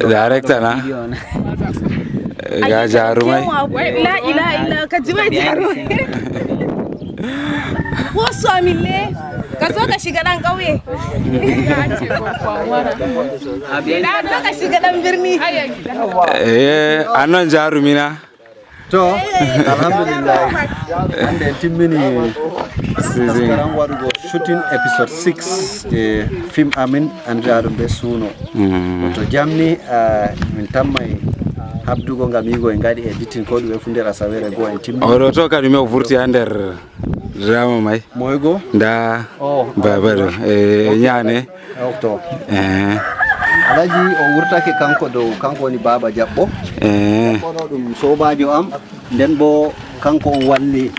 Director na ga jarumai ila ka ji mai jarumai ko so amille ka zo ka shiga dan kauye ka shiga dan birni anan jarumina to alhamdulillah and timmini season wadugo shooting episode 6 film amin and jarumbe suno to jamni min tammay habdugo ngam yigo en gadi editing ko dum e fundera sawere go en timmi o to kadi me vurti ander drama mai moygo da babado nyaane to alaji o wurtake kanko do kanko woni baba jabbo ko dum sobajo am den bo kanko on walli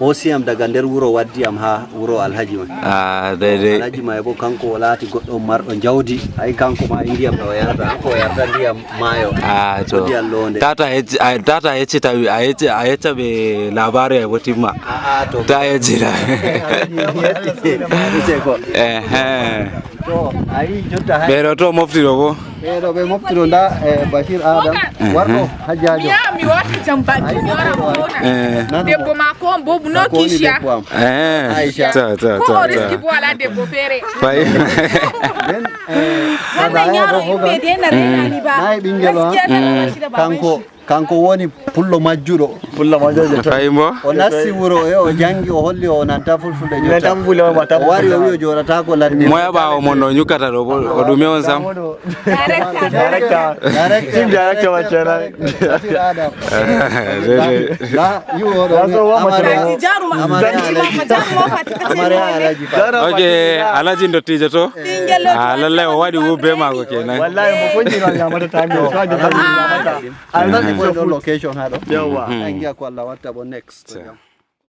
o siam daga der wuro waddi am ha wuro alhaji ma dede alhaji ma bo kanko lati goddo mardo jawdi ay kanko ma indiyam do yarda ko yarda ndiyam mayo to tata yecita ayeta be labare e wotimma to ta yecita to ay jotta hay bero to moftiro bo bero be moftiro da Bashir Adam wardo hajjajo mi wati jambaki yora bona debbo ma ko bobu no kisha Aisha ko riski bo ala debbo fere fay wannan yaro be de na rena ni ba nay bingelo kanko woni pullo majjudo faymo o nasti wuro e o jangi o holli o nanta fulfulde jota tambule o mata wari o wiyo jorata ko ladde moya bawo mon no nyukata do o dume on sam director wachara la yo do amare alaji okay alaji ndo tije to lalle o wadi ube mago kenan wallahi mo kunji no nyamata tammi o kaji tammi nyamata location hado yawa angia ko Allah watta bo next